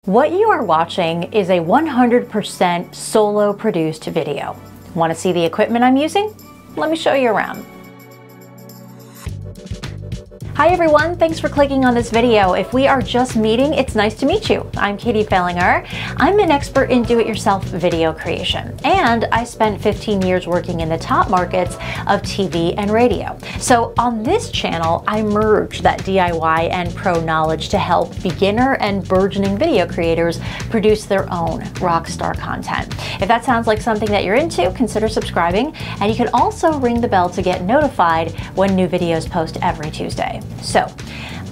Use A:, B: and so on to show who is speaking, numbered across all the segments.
A: What you are watching is a 100% solo produced video. Want to see the equipment I'm using? Let me show you around. Hi everyone, thanks for clicking on this video. If we are just meeting, it's nice to meet you. I'm Fehlinger. I'm an expert in do-it-yourself video creation, and I spent 15 years working in the top markets of TV and radio. So on this channel, I merge that DIY and pro knowledge to help beginner and burgeoning video creators produce their own rockstar content. If that sounds like something that you're into, consider subscribing, and you can also ring the bell to get notified when new videos post every Tuesday. So,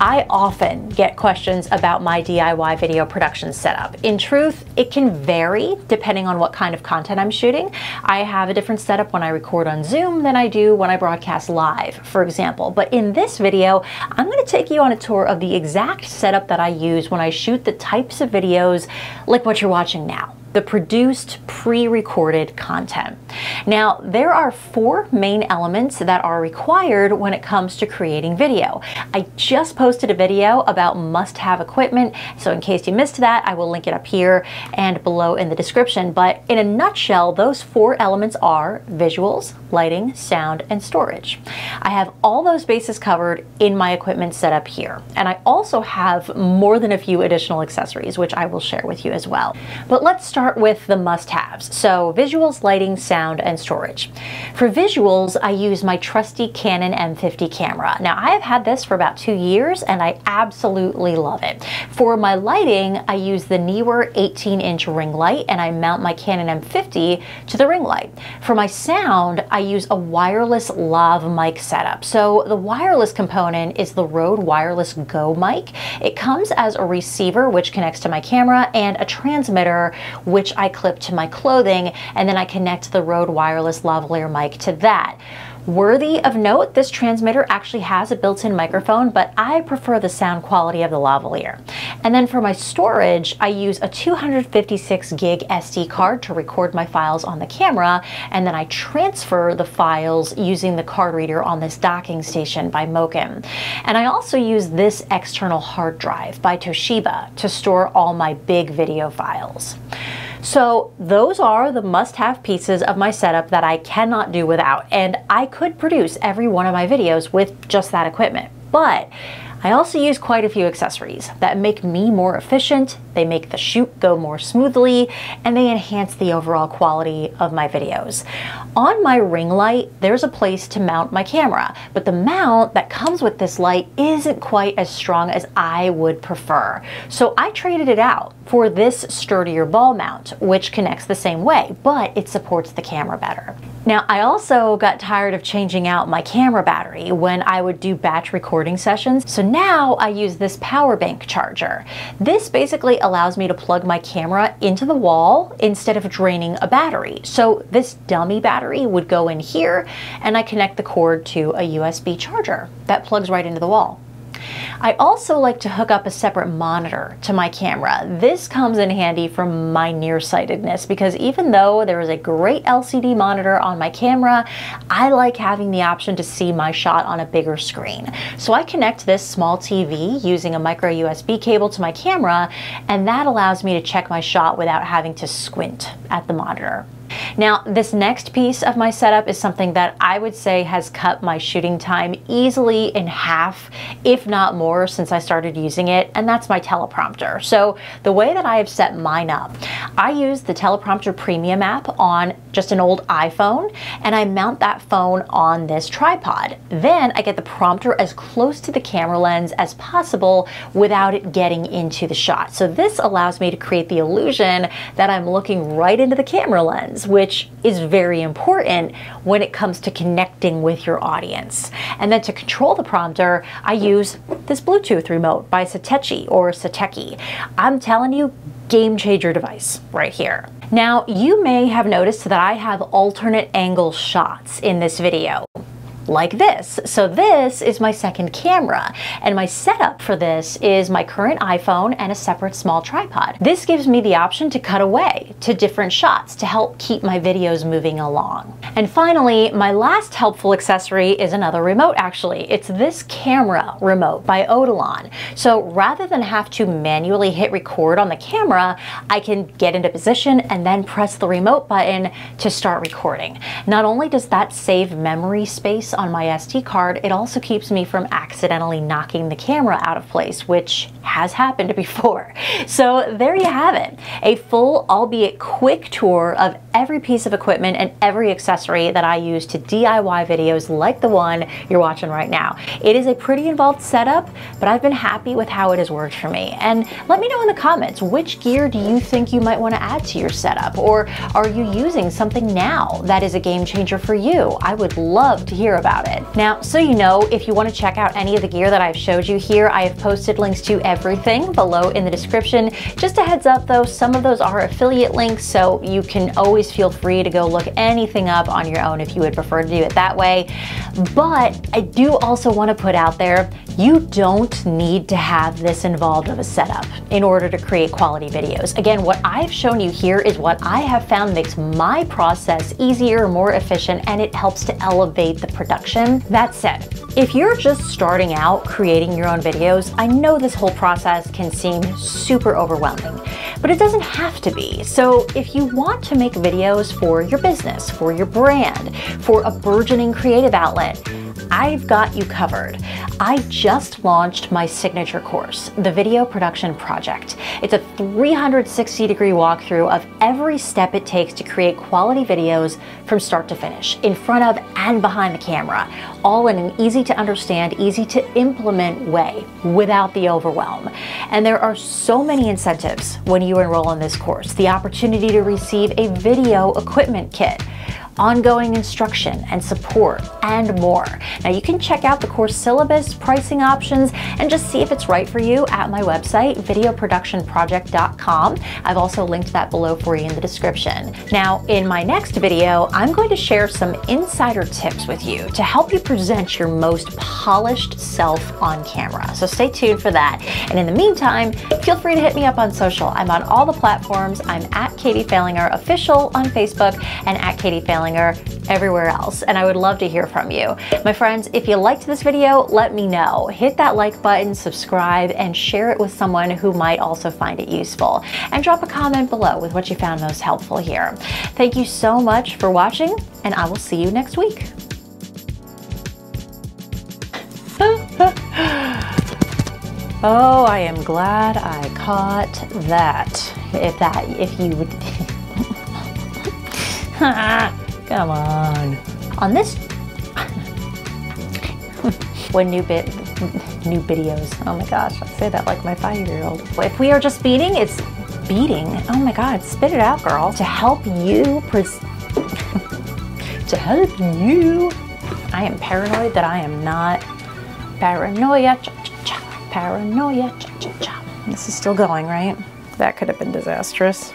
A: I often get questions about my DIY video production setup. In truth, it can vary depending on what kind of content I'm shooting. I have a different setup when I record on Zoom than I do when I broadcast live, for example. But in this video, I'm going to take you on a tour of the exact setup that I use when I shoot the types of videos like what you're watching now. The produced, pre-recorded content. Now, there are 4 main elements that are required when it comes to creating video. I just posted a video about must-have equipment, so in case you missed that, I will link it up here and below in the description. But in a nutshell, those 4 elements are visuals, lighting, sound, and storage. I have all those bases covered in my equipment setup here. And I also have more than a few additional accessories, which I will share with you as well. But let's start with the must-haves. So visuals, lighting, sound, and storage. For visuals, I use my trusty Canon M50 camera. Now, I have had this for about 2 years and I absolutely love it. For my lighting, I use the Neewer 18-inch ring light and I mount my Canon M50 to the ring light. For my sound, I use a wireless lav mic setup. So the wireless component is the Rode Wireless Go mic. It comes as a receiver which connects to my camera and a transmitter which I clip to my clothing, and then I connect the Rode Wireless lavalier mic to that. Worthy of note, this transmitter actually has a built-in microphone, but I prefer the sound quality of the lavalier. And then for my storage, I use a 256 gig SD card to record my files on the camera, and then I transfer the files using the card reader on this docking station by Moken. And I also use this external hard drive by Toshiba to store all my big video files. So those are the must-have pieces of my setup that I cannot do without, and I could produce every one of my videos with just that equipment. But I also use quite a few accessories that make me more efficient, they make the shoot go more smoothly, and they enhance the overall quality of my videos. On my ring light, there's a place to mount my camera, but the mount that comes with this light isn't quite as strong as I would prefer. So I traded it out for this sturdier ball mount, which connects the same way, but it supports the camera better. Now, I also got tired of changing out my camera battery when I would do batch recording sessions, so now I use this power bank charger. This basically allows me to plug my camera into the wall instead of draining a battery. So this dummy battery would go in here, and I connect the cord to a USB charger that plugs right into the wall. I also like to hook up a separate monitor to my camera. This comes in handy for my nearsightedness because even though there is a great LCD monitor on my camera, I like having the option to see my shot on a bigger screen. So I connect this small TV using a micro USB cable to my camera, and that allows me to check my shot without having to squint at the monitor. Now, this next piece of my setup is something that I would say has cut my shooting time easily in half, if not more, since I started using it, and that's my teleprompter. So the way that I have set mine up, I use the Teleprompter Premium app on just an old iPhone, and I mount that phone on this tripod. Then I get the prompter as close to the camera lens as possible without it getting into the shot. So this allows me to create the illusion that I'm looking right into the camera lens, which is very important when it comes to connecting with your audience. And then to control the prompter, I use this Bluetooth remote by Satechi. I'm telling you, game changer device right here. Now, you may have noticed that I have alternate angle shots in this video. like this. So this is my second camera, and my setup for this is my current iPhone and a separate small tripod. This gives me the option to cut away to different shots to help keep my videos moving along. And finally, my last helpful accessory is another remote actually. It's this camera remote by Odelon. So rather than have to manually hit record on the camera, I can get into position and then press the remote button to start recording. Not only does that save memory space on my SD card, it also keeps me from accidentally knocking the camera out of place, which has happened before. So there you have it, a full, albeit quick tour of every piece of equipment and every accessory that I use to DIY videos like the one you're watching right now. It is a pretty involved setup, but I've been happy with how it has worked for me. And let me know in the comments, which gear do you think you might want to add to your setup? Or are you using something now that is a game changer for you? I would love to hear about it. Now, so you know, if you want to check out any of the gear that I've showed you here, I have posted links to everything below in the description. Just a heads up though, some of those are affiliate links, so you can always feel free to go look anything up on your own if you would prefer to do it that way. But I do also want to put out there, you don't need to have this involved of a setup in order to create quality videos. Again, what I've shown you here is what I have found makes my process easier, more efficient, and it helps to elevate the production. That said, if you're just starting out creating your own videos, I know this whole process can seem super overwhelming, but it doesn't have to be. So if you want to make videos for your business, for your brand, for a burgeoning creative outlet, I've got you covered. I just launched my signature course, the Video Production Project. It's a 360-degree walkthrough of every step it takes to create quality videos from start to finish, in front of and behind the camera, all in an easy to understand, easy to implement way without the overwhelm. And there are so many incentives when you enroll in this course. The opportunity to receive a video equipment kit, ongoing instruction and support, and more. Now you can check out the course syllabus, pricing options, and just see if it's right for you at my website, videoproductionproject.com. I've also linked that below for you in the description. Now, in my next video, I'm going to share some insider tips with you to help you present your most polished self on camera. So stay tuned for that. And in the meantime, feel free to hit me up on social. I'm on all the platforms. I'm at Katie Fehlinger Official on Facebook and at Katie Fehlinger everywhere else, and I would love to hear from you. My friends, if you liked this video, let me know. Hit that like button, subscribe, and share it with someone who might also find it useful. And drop a comment below with what you found most helpful here. Thank you so much for watching, and I will see you next week. Oh, I am glad I caught that. If you would... Come on. On this, when new videos, oh my gosh, I say that like my 5-year-old. If we are just beating, it's beating. Oh my God, spit it out, girl. To help you, to help you. I am paranoid that I am not. Paranoia, cha-cha-cha. Paranoia, cha-cha-cha. This is still going, right? That could have been disastrous.